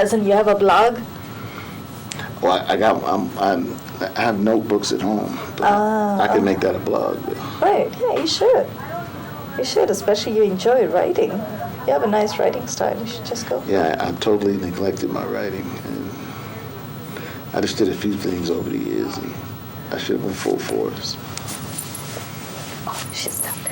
As in, you have a blog? Well, I have notebooks at home. But I can make that a blog. Right, yeah, you should. You should, especially you enjoy writing. You have a nice writing style. You should just go. Yeah, I totally neglected my writing. And I just did a few things over the years, and I should have been full force. Oh, you should stop that.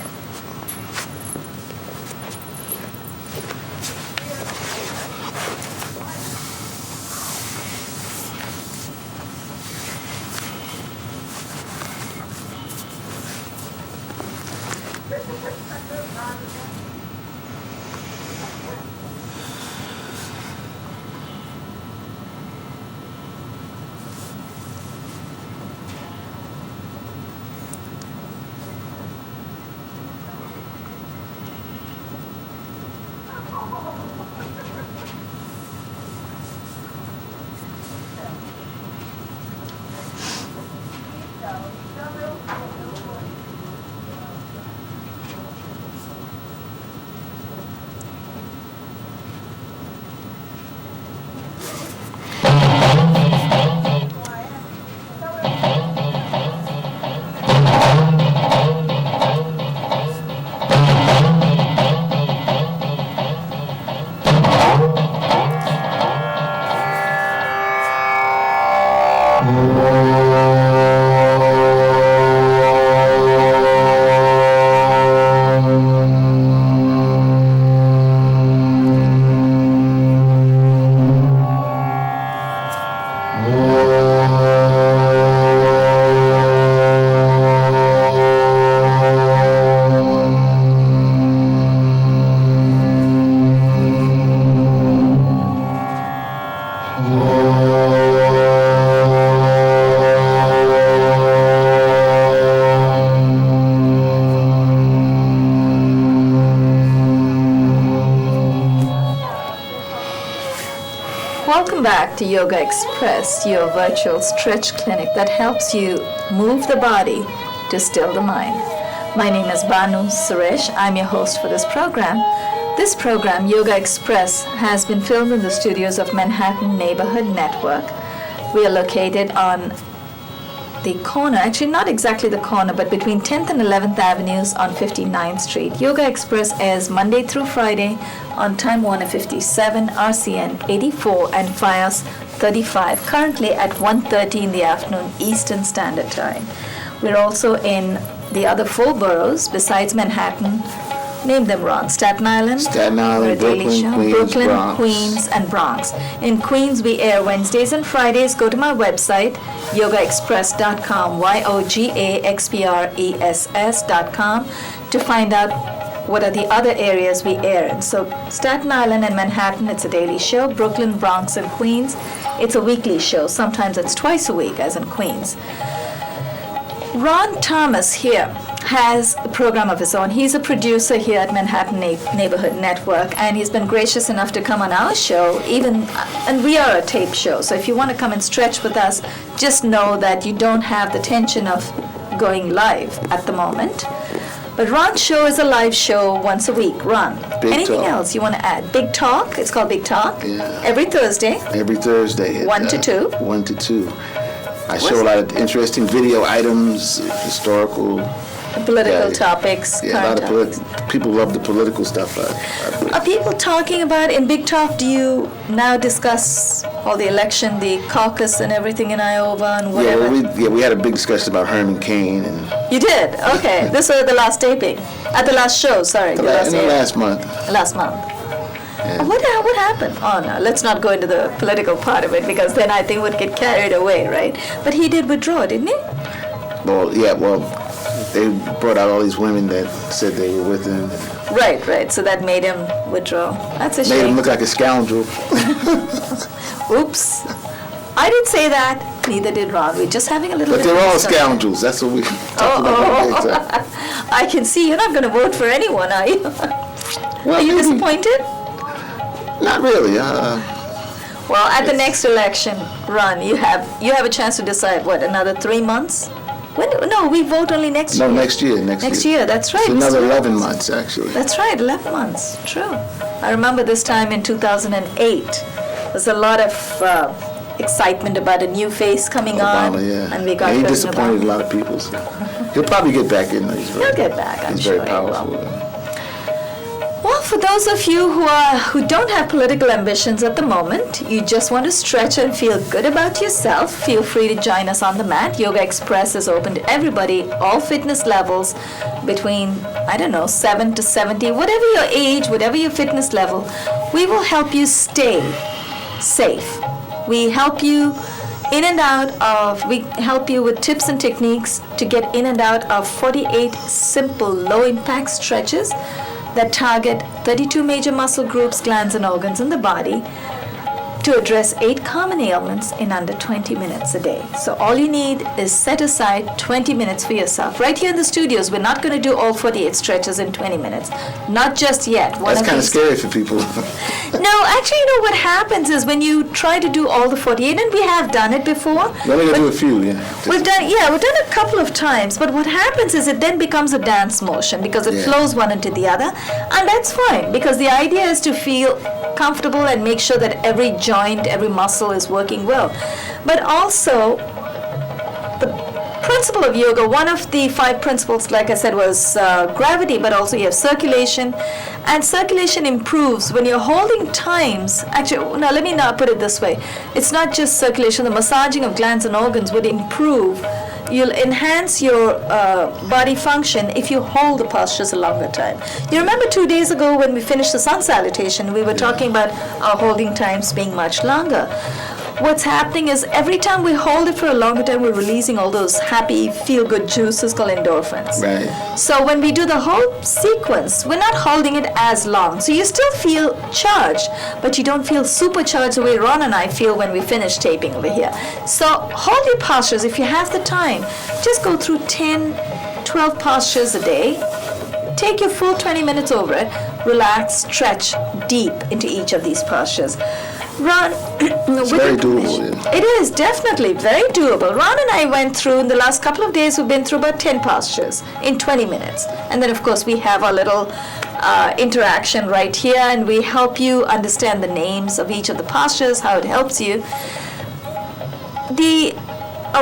Welcome back to Yogaxpress, your virtual stretch clinic that helps you move the body to still the mind. My name is Banu Suresh. I'm your host for this program. This program, Yogaxpress, has been filmed in the studios of Manhattan Neighborhood Network. We are located on the corner, actually not exactly the corner, but between 10th and 11th Avenues on 59th Street. Yogaxpress airs Monday through Friday on Time Warner 57, RCN 84, and FiOS 35, currently at 1:30 in the afternoon Eastern Standard Time. We're also in the other 4 boroughs besides Manhattan. Name them wrong. Staten Island, Brooklyn, Queens, and Bronx. In Queens, we air Wednesdays and Fridays. Go to my website, yogaxpress.com, yogaxpress.com, to find out what are the other areas we air in. So Staten Island and Manhattan, it's a daily show. Brooklyn, Bronx, and Queens, it's a weekly show. Sometimes it's twice a week, as in Queens. Ron Thomas here has a program of his own. He's a producer here at Manhattan Neighborhood Network, and he's been gracious enough to come on our show, and we are a tape show, so if you want to come and stretch with us, just know that you don't have the tension of going live at the moment. But Ron's show is a live show once a week. Ron, anything else you want to add? Big Talk, it's called Big Talk. Yeah. Every Thursday. Every Thursday. 1 to 2. 1 to 2. I show a lot of interesting video items, historical. Political topics, yeah, current a lot of people love the political stuff. Are people talking about, in Big Talk, do you now discuss all the election, the caucus and everything in Iowa and whatever? We had a big discussion about Herman Cain. And you did? Okay. This was the last taping. At the last show, sorry. Last month. Last month. Yeah. What happened? Oh, no, let's not go into the political part of it, because then I think we'd get carried away, right? But he did withdraw, didn't he? Well, they brought out all these women that said they were with him. Right. So that made him withdraw. That's a shame. Made him look like a scoundrel. Oops. I didn't say that. Neither did Ron. We're just having a little bit But of they're all discussion. scoundrels. That's what we talked about. I can see you're not going to vote for anyone, are you? Are you disappointed? Not really. Well, at the next election, Ron, you have a chance to decide, what, another 3 months? No, we vote only next year. No, next year. Next year, that's right. It's another 11 months, actually. That's right, 11 months. True. I remember this time in 2008, There's a lot of excitement about a new face coming on. Obama, yeah. And we got he President disappointed Obama. a lot of people. So. He'll probably get back in. He'll get back, I'm he's sure very he will. powerful. Well, for those of you who don't have political ambitions at the moment, you just want to stretch and feel good about yourself, feel free to join us on the mat. Yogaxpress is open to everybody, all fitness levels, between, 7 to 70, whatever your age, whatever your fitness level. We will help you stay safe. We help you we help you with tips and techniques to get in and out of 48 simple low-impact stretches that target 32 major muscle groups, glands, and organs in the body to address 8 common ailments in under 20 minutes a day. So all you need is set aside 20 minutes for yourself. Right here in the studios, we're not going to do all 48 stretches in 20 minutes. Not just yet. That's kind of scary for people. No, actually, what happens is when you try to do all the 48, and we have done it before. We're only going to do a few, yeah. We've done a couple of times, but what happens is it then becomes a dance motion because it flows one into the other, and that's fine because the idea is to feel comfortable and make sure that every joint, every muscle is working well. But also, the principle of yoga, one of the 5 principles, like I said, was gravity, but also you have circulation. And circulation improves when you're holding times. Actually, no, let me not put it this way. It's not just circulation. The massaging of glands and organs would improve. You'll enhance your body function if you hold the postures a longer time. You remember 2 days ago when we finished the sun salutation, we were talking about our holding times being much longer. What's happening is every time we hold it for a longer time, we're releasing all those happy, feel-good juices called endorphins. Right. So when we do the whole sequence, we're not holding it as long. So you still feel charged, but you don't feel supercharged the way Ron and I feel when we finish taping over here. So hold your postures if you have the time. Just go through 10, 12 postures a day. Take your full 20 minutes over it. Relax, stretch deep into each of these postures. Ron, it's very doable. Yeah. It is definitely very doable. Ron and I went through, in the last couple of days, we've been through about 10 postures in 20 minutes. And then, of course, we have our little interaction right here, and we help you understand the names of each of the postures, how it helps you.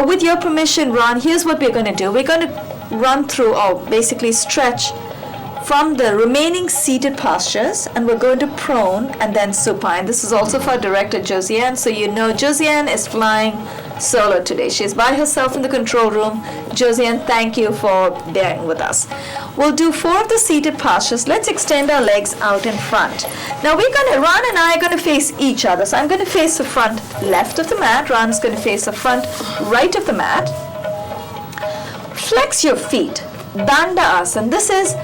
With your permission, Ron, here's what we're going to do. We're going to run through, basically stretch from the remaining seated postures, and we're going to prone and then supine. This is also for director Josiane, so you know Josiane is flying solo today. She's by herself in the control room. Josiane, thank you for bearing with us. We'll do 4 of the seated postures. Let's extend our legs out in front. Now Ron and I are going to face each other. So I'm going to face the front left of the mat. Ron is going to face the front right of the mat. Flex your feet. Dandasana. This is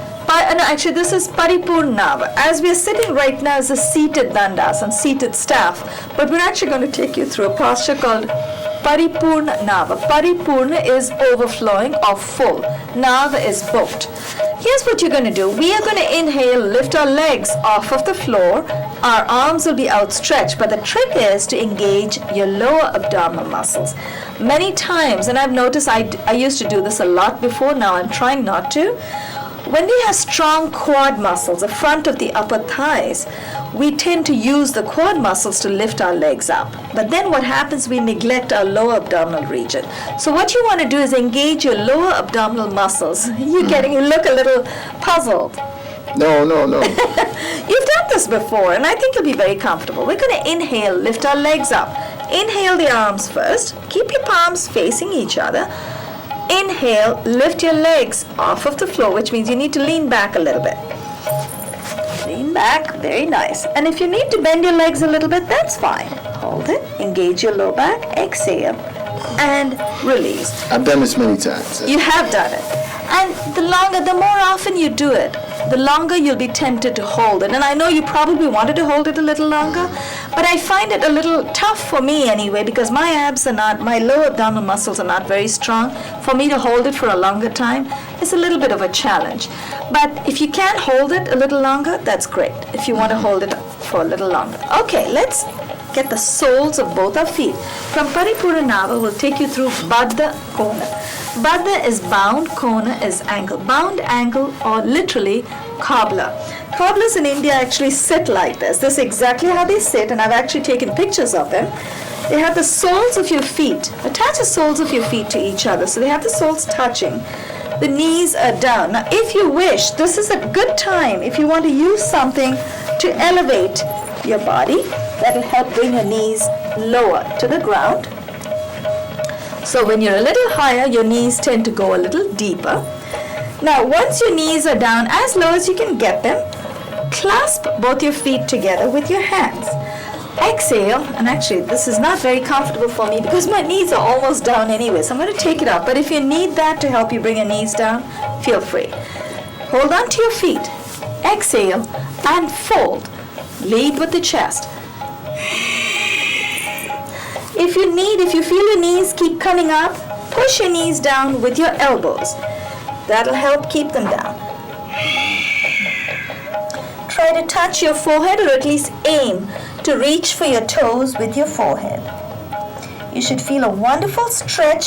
Paripurnava. As we are sitting right now is a seated dandasana, seated staff, but we're actually going to take you through a posture called Paripurnava. Paripurna is overflowing or full. Nava is booked. Here's what you're going to do. We are going to inhale, lift our legs off of the floor. Our arms will be outstretched, but the trick is to engage your lower abdominal muscles. Many times, and I've noticed I used to do this a lot before, now I'm trying not to. When we have strong quad muscles, the front of the upper thighs, we tend to use the quad muscles to lift our legs up. But then what happens, we neglect our lower abdominal region. So what you want to do is engage your lower abdominal muscles. You look a little puzzled. No. You've done this before, and I think you'll be very comfortable. We're going to inhale, lift our legs up. Inhale the arms first. Keep your palms facing each other. Inhale, lift your legs off of the floor, which means you need to lean back a little bit. Lean back, very nice. And if you need to bend your legs a little bit, that's fine. Hold it, engage your low back, exhale, and release. I've done this many times. You have done it. And the more often you do it, the longer you'll be tempted to hold it. And I know you probably wanted to hold it a little longer, but I find it a little tough for me anyway, because my lower abdominal muscles are not very strong. For me to hold it for a longer time is a little bit of a challenge. But if you can hold it a little longer, that's great. If you want to hold it for a little longer. Okay, let's get the soles of both our feet. From Paripurnava, we'll take you through Baddha Kona. Baddha is bound, Kona is ankle. Bound ankle, or literally cobbler. Cobblers in India actually sit like this. This is exactly how they sit, and I've actually taken pictures of them. They have the soles of your feet. Attach the soles of your feet to each other. So they have the soles touching. The knees are down. Now, if you wish, this is a good time if you want to use something to elevate your body. That will help bring your knees lower to the ground. So when you're a little higher, your knees tend to go a little deeper. Now, once your knees are down as low as you can get them, clasp both your feet together with your hands. Exhale, and actually this is not very comfortable for me because my knees are almost down anyway, so I'm going to take it up. But if you need that to help you bring your knees down, feel free. Hold on to your feet. Exhale and fold. Lead with the chest. If you feel your knees keep coming up, push your knees down with your elbows. That'll help keep them down. Try to touch your forehead, or at least aim to reach for your toes with your forehead. You should feel a wonderful stretch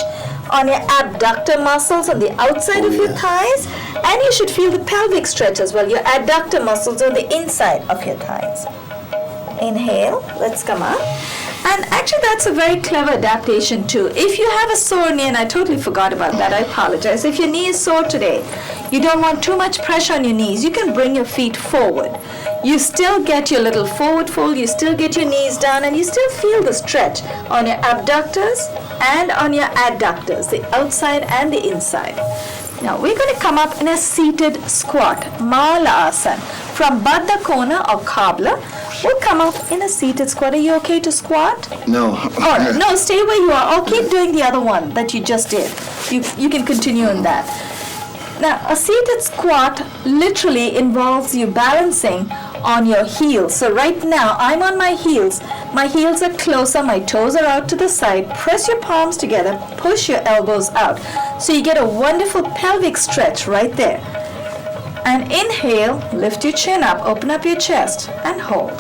on your abductor muscles on the outside of your thighs, and you should feel the pelvic stretch as well, your adductor muscles on the inside of your thighs. Inhale, let's come up. And actually that's a very clever adaptation too. If you have a sore knee, and I totally forgot about that, I apologize. If your knee is sore today, you don't want too much pressure on your knees, you can bring your feet forward. You still get your little forward fold, you still get your knees down, and you still feel the stretch on your abductors and on your adductors, the outside and the inside. Now we're going to come up in a seated squat, Mala Asana. From Baddha Kona or Cobbler, we'll come up in a seated squat. Are you okay to squat? No. All right, no, stay where you are. I'll keep doing the other one that you just did. You can continue in that. Now, a seated squat literally involves you balancing on your heels. So right now, I'm on my heels. My heels are closer, my toes are out to the side. Press your palms together, push your elbows out. So you get a wonderful pelvic stretch right there. And inhale, lift your chin up, open up your chest, and hold.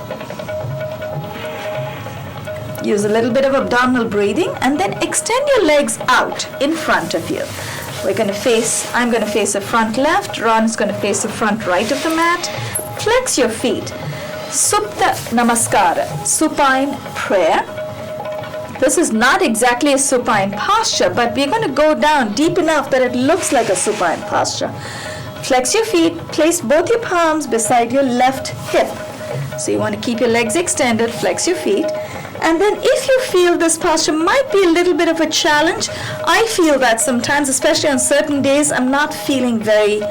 Use a little bit of abdominal breathing, and then extend your legs out in front of you. I'm going to face the front left, Ron's going to face the front right of the mat. Flex your feet. Supta Namaskara, supine prayer. This is not exactly a supine posture, but we're going to go down deep enough that it looks like a supine posture. Flex your feet, place both your palms beside your left hip. So you want to keep your legs extended, flex your feet. And then if you feel this posture might be a little bit of a challenge, I feel that sometimes, especially on certain days, I'm not feeling very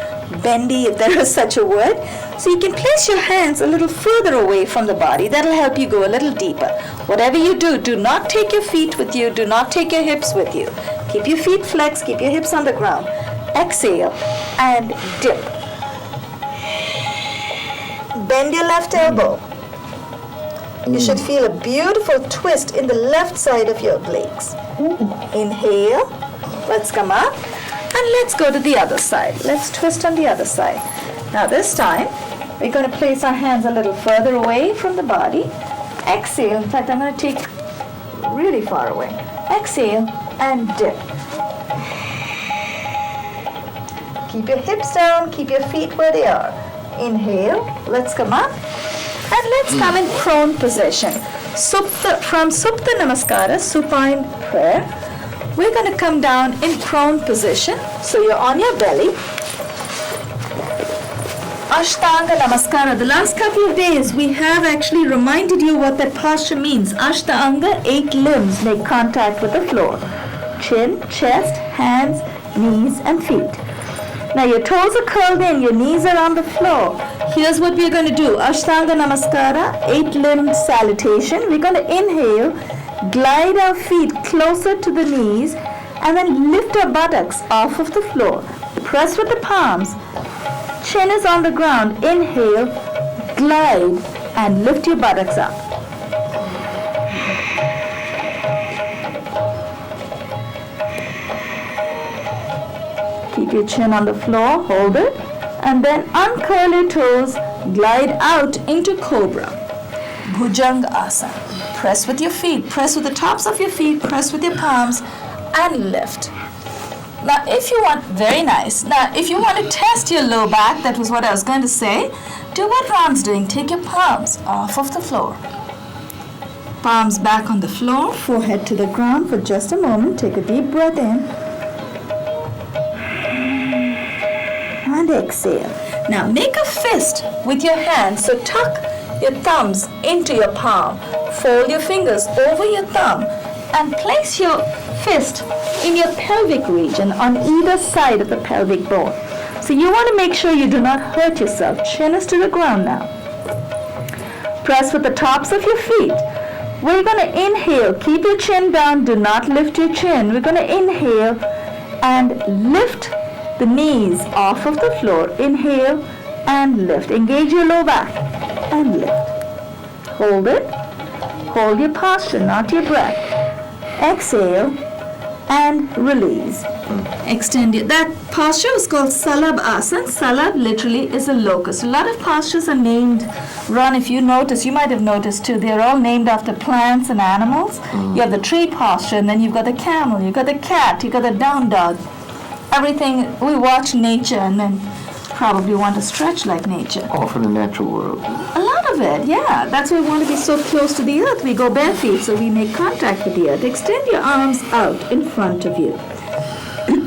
bendy, if there is such a word. So you can place your hands a little further away from the body. That'll help you go a little deeper. Whatever you do, do not take your feet with you. Do not take your hips with you. Keep your feet flexed. Keep your hips on the ground. Exhale and dip. Bend your left elbow. You should feel a beautiful twist in the left side of your obliques. Inhale. Let's come up. And let's go to the other side. Let's twist on the other side. Now this time, we're going to place our hands a little further away from the body. Exhale. In fact, I'm going to take really far away. Exhale and dip. Keep your hips down. Keep your feet where they are. Inhale. Let's come up. And let's come in prone position. From Supta Namaskara, supine prayer, we're going to come down in prone position. So you're on your belly. Ashtanga Namaskara. The last couple of days, we have actually reminded you what that posture means. Ashtanga, 8 limbs make contact with the floor. Chin, chest, hands, knees, and feet. Now your toes are curled in, your knees are on the floor. Here's what we're going to do. Ashtanga Namaskara, 8-limbed salutation. We're going to inhale, glide our feet closer to the knees, and then lift our buttocks off of the floor. Press with the palms. Chin is on the ground. Inhale, glide, and lift your buttocks up. Keep your chin on the floor, hold it, and then uncurl your toes, glide out into Cobra. Bhujanga Asana. Press with your feet, press with the tops of your feet, press with your palms, and lift. Now, if you want, very nice. Now, if you want to test your low back, that was what I was going to say, Do what Ron's doing. Take your palms off of the floor. Palms back on the floor, forehead to the ground for just a moment. Take a deep breath in. And exhale. Now make a fist with your hands. So tuck your thumbs into your palm. Fold your fingers over your thumb and place your fist in your pelvic region on either side of the pelvic bone. So you want to make sure you do not hurt yourself. Chin is to the ground now. Press with the tops of your feet. We're going to inhale. Keep your chin down. Do not lift your chin. We're going to inhale and lift the knees off of the floor. Inhale and lift. Engage your low back and lift. Hold it. Hold your posture, not your breath. Exhale and release. Extend it. That posture is called Salab Asana. Salab literally is a locust. A lot of postures are named, Ron, if you notice, you might have noticed too, they're all named after plants and animals. You have the tree posture, and then you've got the camel, you've got the cat, you've got the down dog. Everything, we watch nature and then probably want to stretch like nature. All from the natural world. A lot of it, yeah. That's why we want to be so close to the earth. We go bare feet so we make contact with the earth. Extend your arms out in front of you.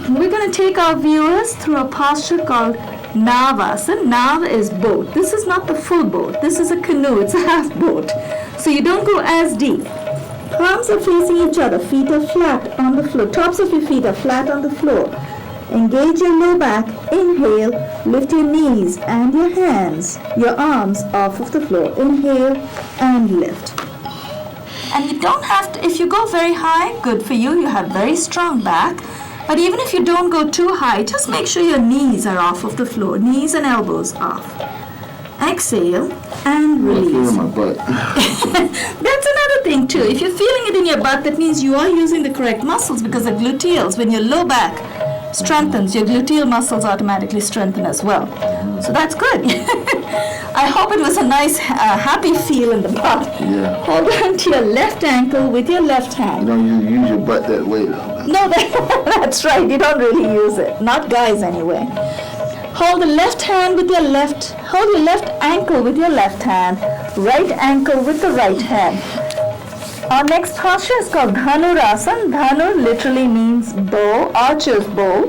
We're going to take our viewers through a posture called Navasana. Nav is boat. This is not the full boat. This is a canoe. It's a half boat. So you don't go as deep. Palms are facing each other. Feet are flat on the floor. Tops of your feet are flat on the floor. Engage your low back. Inhale. Lift your knees and your hands, your arms off of the floor. Inhale and lift. And you don't have to, if you go very high, good for you. You have very strong back. But even if you don't go too high, just make sure your knees are off of the floor. Knees and elbows off. Exhale and release. My butt. That's another thing too. If you're feeling it in your butt, that means you are using the correct muscles, because the gluteals, when your low back strengthens, your gluteal muscles automatically strengthen as well. So that's good. I hope it was a nice, happy feel in the butt. Yeah. Hold on to your left ankle with your left hand. You don't use your butt that way though. No, that's right. You don't really use it. Not guys anyway. Hold the left hand with your left, hold your left ankle with your left hand, right ankle with the right hand. Our next posture is called Dhanurasana. Dhanu literally means bow, archer's bow.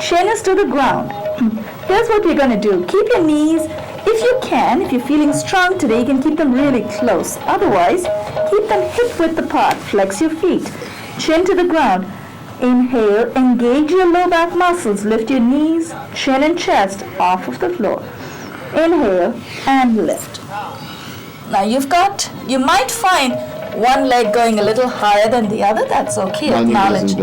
Chin is to the ground. Here's what we're going to do. Keep your knees, if you can, if you're feeling strong today, you can keep them really close. Otherwise, keep them hip width apart. Flex your feet. Chin to the ground. Inhale, engage your low back muscles. Lift your knees, chin and chest off of the floor. Inhale and lift. Now you might find one leg going a little higher than the other. That's okay. Acknowledge.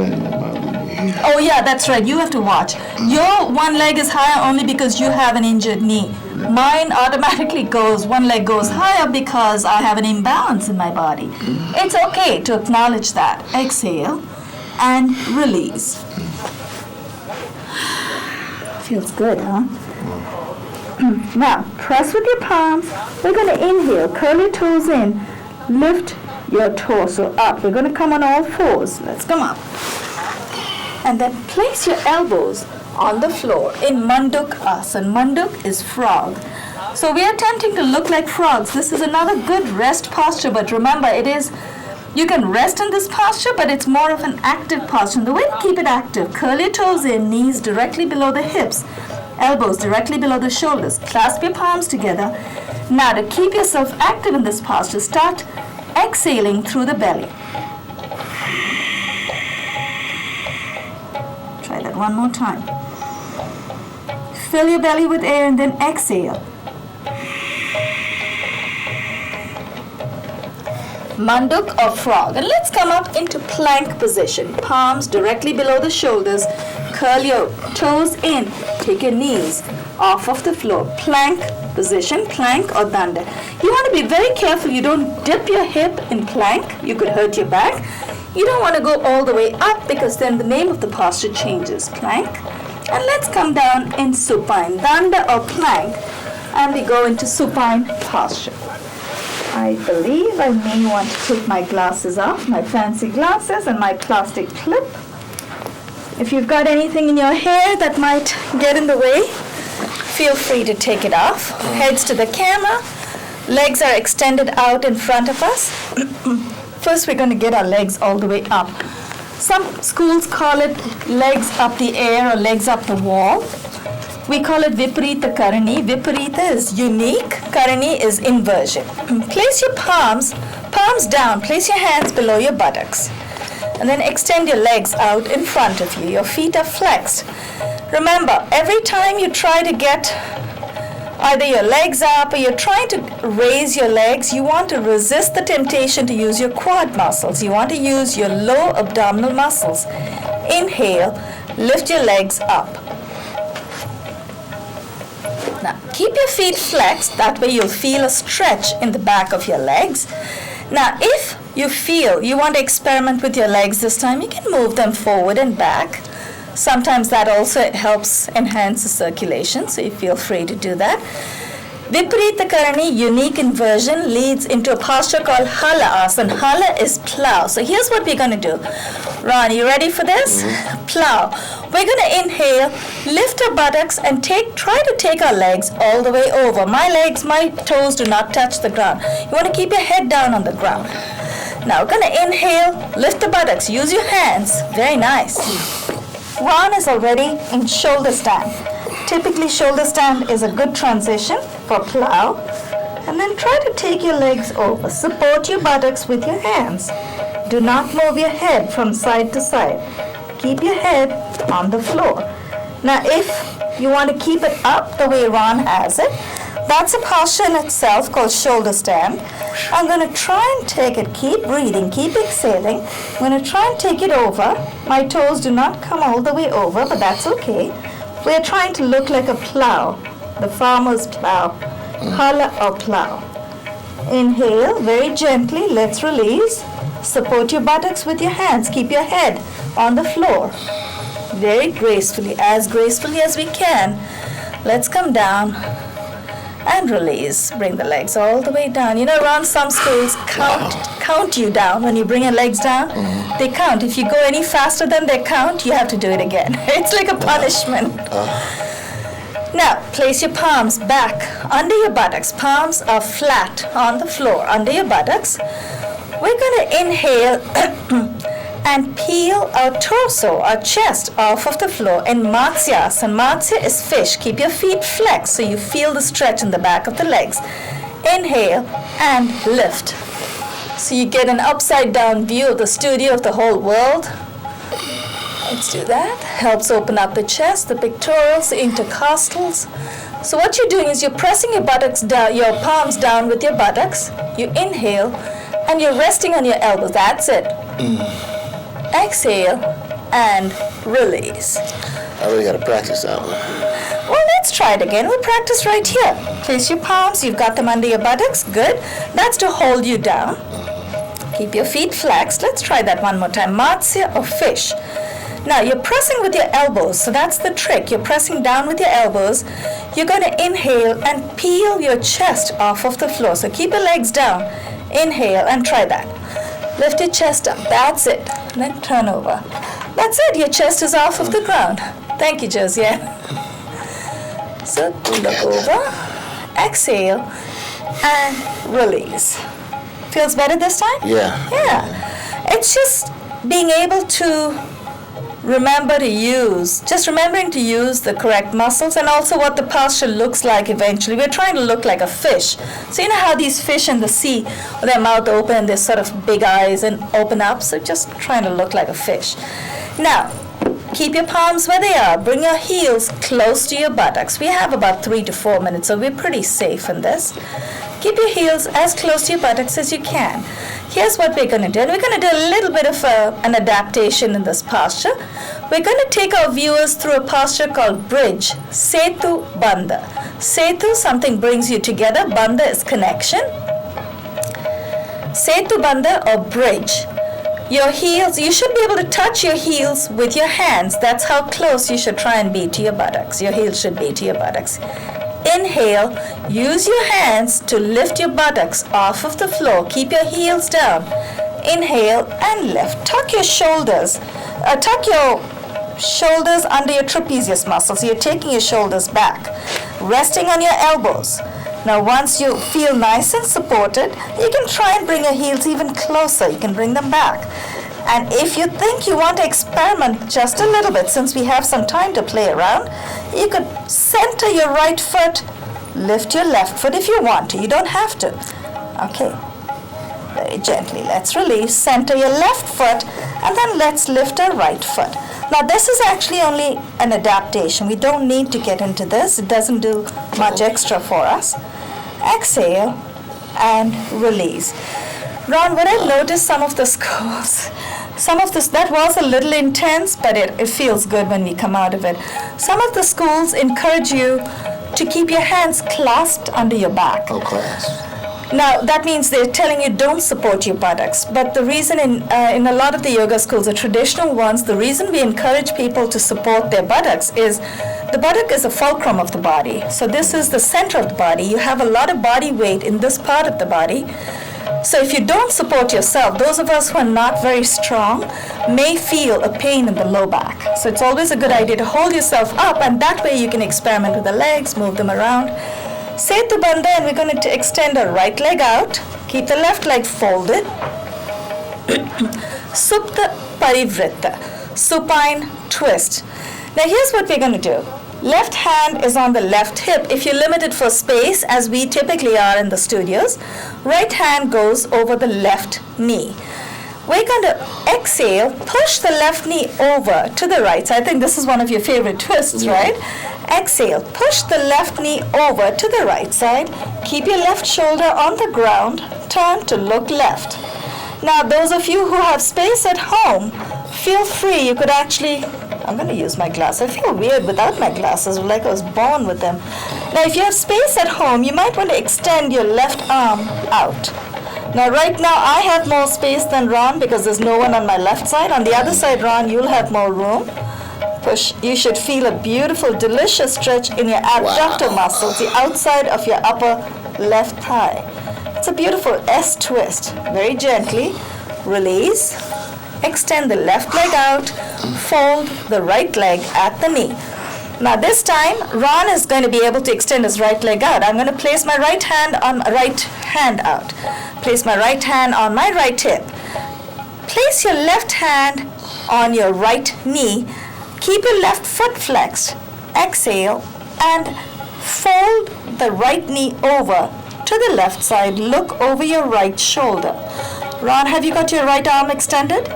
Oh yeah, that's right. You have to watch. Your one leg is higher only because you have an injured knee. Mine automatically goes, one leg goes higher because I have an imbalance in my body. It's okay to acknowledge that. Exhale and release. Feels good, huh? Now, press with your palms. We're going to inhale, curl your toes in, lift your torso up. We're going to come on all fours. Let's come up. And then place your elbows on the floor in Manduk Asana. Manduk is frog. So we are attempting to look like frogs. This is another good rest posture, but remember, you can rest in this posture, but it's more of an active posture. And the way to keep it active, curl your toes in, knees directly below the hips, elbows directly below the shoulders. Clasp your palms together. Now to keep yourself active in this posture, start exhaling through the belly. Try that one more time. Fill your belly with air and then exhale. Manduk or frog. And let's come up into plank position. Palms directly below the shoulders. Curl your toes in. Take your knees off of the floor. Plank position, plank or danda. You want to be very careful you don't dip your hip in plank. You could hurt your back. You don't want to go all the way up because then the name of the posture changes. Plank. And let's come down in supine, danda or plank. And we go into supine posture. I believe I may want to take my glasses off, my fancy glasses and my plastic clip. If you've got anything in your hair that might get in the way, feel free to take it off. Heads to the camera. Legs are extended out in front of us. First, we're going to get our legs all the way up. Some schools call it legs up the air or legs up the wall. We call it Viparita Karani. Viparita is unique. Karani is inversion. Place your palms down. Place your hands below your buttocks. And then extend your legs out in front of you. Your feet are flexed. Remember, every time you try to get either your legs up or you're trying to raise your legs, you want to resist the temptation to use your quad muscles. You want to use your low abdominal muscles. Inhale, lift your legs up. Now, keep your feet flexed. That way you'll feel a stretch in the back of your legs. Now, if you feel you want to experiment with your legs this time, you can move them forward and back. Sometimes that also helps enhance the circulation, so you feel free to do that. Viparita Karani, unique inversion, leads into a posture called Hala Asana. Hala is plow. So here's what we're going to do. Ron, you ready for this? Plow. We're going to inhale, lift our buttocks, and try to take our legs all the way over. My toes do not touch the ground. You want to keep your head down on the ground. Now we're going to inhale, lift the buttocks, use your hands. Very nice. Ron is already in shoulder stand. Typically, shoulder stand is a good transition for plow. And then try to take your legs over. Support your buttocks with your hands. Do not move your head from side to side. Keep your head on the floor. Now, if you want to keep it up the way Ron has it, that's a posture in itself called shoulder stand. I'm going to try and take it. Keep breathing. Keep exhaling. I'm going to try and take it over. My toes do not come all the way over, but that's okay. We're trying to look like a plow, the farmer's plow, hala or plow. Inhale very gently. Let's release. Support your buttocks with your hands. Keep your head on the floor. Very gracefully as we can. Let's come down and release. Bring the legs all the way down. You know, around some schools count you down when you bring your legs down. They count. If you go any faster than they count, you have to do it again. It's like a punishment. Now, place your palms back under your buttocks. Palms are flat on the floor under your buttocks. We're going to inhale and peel our torso, our chest off of the floor in Matsyasana. Matsya is fish. Keep your feet flexed so you feel the stretch in the back of the legs. Inhale and lift. So you get an upside down view of the studio of the whole world. Let's do that. Helps open up the chest, the pectorals, the intercostals. So what you're doing is you're pressing your buttocks down, your palms down with your buttocks. You inhale and you're resting on your elbows. That's it. Exhale and release. I really got to practice that one. Well, let's try it again. We'll practice right here. Place your palms. You've got them under your buttocks. Good. That's to hold you down. Keep your feet flexed. Let's try that one more time. Matsya or fish. Now, you're pressing with your elbows. So that's the trick. You're pressing down with your elbows. You're going to inhale and peel your chest off of the floor. So keep your legs down. Inhale and try that. Lift your chest up. That's it. Then turn over. That's it. Your chest is off of the ground. Thank you, Josiane. So look over. Exhale and release. Feels better this time? Yeah. Yeah. It's just being able to remembering to use the correct muscles and also what the posture looks like eventually. We're trying to look like a fish. So you know how these fish in the sea, their mouth open and their sort of big eyes and open up? So just trying to look like a fish. Now, keep your palms where they are. Bring your heels close to your buttocks. We have about 3 to 4 minutes, so we're pretty safe in this. Keep your heels as close to your buttocks as you can. Here's what we're going to do. And we're going to do a little bit of an adaptation in this posture. We're going to take our viewers through a posture called bridge, Setu Bandha. Setu, something brings you together. Bandha is connection. Setu Bandha or bridge. Your heels, you should be able to touch your heels with your hands. That's how close you should try and be to your buttocks. Your heels should be to your buttocks. Inhale, use your hands to lift your buttocks off of the floor. Keep your heels down. Inhale and lift. Tuck your shoulders. Tuck your shoulders under your trapezius muscles. You're taking your shoulders back. resting on your elbows. Now once you feel nice and supported, you can try and bring your heels even closer. You can bring them back. And if you think you want to experiment just a little bit, since we have some time to play around, you could center your right foot, lift your left foot if you want to. You don't have to. Okay. Very gently. Let's release. Center your left foot, and then let's lift our right foot. Now this is actually only an adaptation. We don't need to get into this. It doesn't do much extra for us. Exhale and release. Ron, what I've noticed some of the schools, that was a little intense, but it feels good when we come out of it. Some of the schools encourage you to keep your hands clasped under your back. Oh, clasped. Now, that means they're telling you don't support your buttocks. But the reason in a lot of the yoga schools, the traditional ones, the reason we encourage people to support their buttocks is the buttock is a fulcrum of the body. So this is the center of the body. You have a lot of body weight in this part of the body. So if you don't support yourself, those of us who are not very strong may feel a pain in the low back. So it's always a good idea to hold yourself up, and that way you can experiment with the legs, move them around. Setu Bandha, and we're going to extend our right leg out. Keep the left leg folded. Supta Parivritta, supine twist. Now here's what we're going to do. Left hand is on the left hip. If you're limited for space, as we typically are in the studios, right hand goes over the left knee. We're going to exhale, push the left knee over to the right. So I think this is one of your favorite twists, right? Exhale, push the left knee over to the right side. Keep your left shoulder on the ground. Turn to look left. Now, those of you who have space at home, feel free. You could actually, I'm going to use my glasses. I feel weird without my glasses, like I was born with them. Now, if you have space at home, you might want to extend your left arm out. Now, right now, I have more space than Ron because there's no one on my left side. On the other side, Ron, you'll have more room. Push. You should feel a beautiful, delicious stretch in your abductor muscles, the outside of your upper left thigh. It's a beautiful S twist. Very gently, release. Extend the left leg out. Fold the right leg at the knee. Now this time, Ron is going to be able to extend his right leg out. I'm going to place my right hand out. Place my right hand on my right hip. Place your left hand on your right knee. Keep your left foot flexed. Exhale and fold the right knee over to the left side. Look over your right shoulder. Ron, have you got your right arm extended?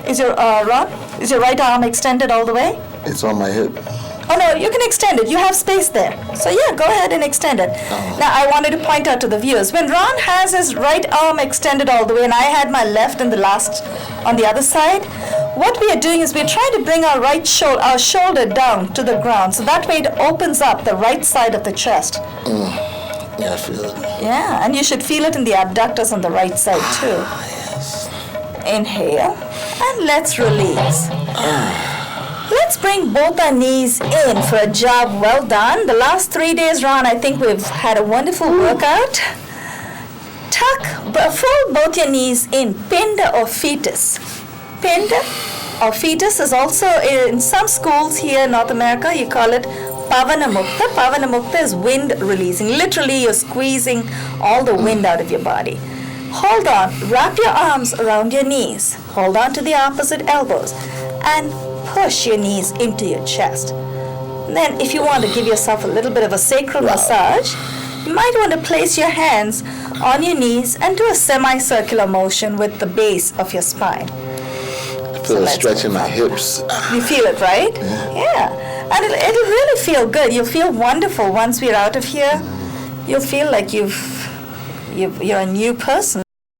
Is your right arm extended all the way? It's on my hip. Oh no, you can extend it. You have space there. So yeah, go ahead and extend it. Oh. Now I wanted to point out to the viewers, when Ron has his right arm extended all the way and I had my left and the last on the other side, what we are doing is we're trying to bring our our shoulder down to the ground. So that way it opens up the right side of the chest. Yeah, I feel it. Yeah, and you should feel it in the abductors on the right side too. Yes. Inhale, and let's release. Let's bring both our knees in for a job well done. The last 3 days, Ron, I think we've had a wonderful workout. Fold both your knees in, pinda or fetus. Pinda or fetus is also in some schools here in North America, you call it Pavana Mukta. Pavana Mukta is wind releasing. Literally, you're squeezing all the wind out of your body. Hold on, wrap your arms around your knees. Hold on to the opposite elbows and push your knees into your chest. Then if you want to give yourself a little bit of a sacral massage, you might want to place your hands on your knees and do a semicircular motion with the base of your spine. I feel a stretch in my hips. You feel it, right? Yeah. And it'll really feel good. You'll feel wonderful once we're out of here. You'll feel like you're a new person.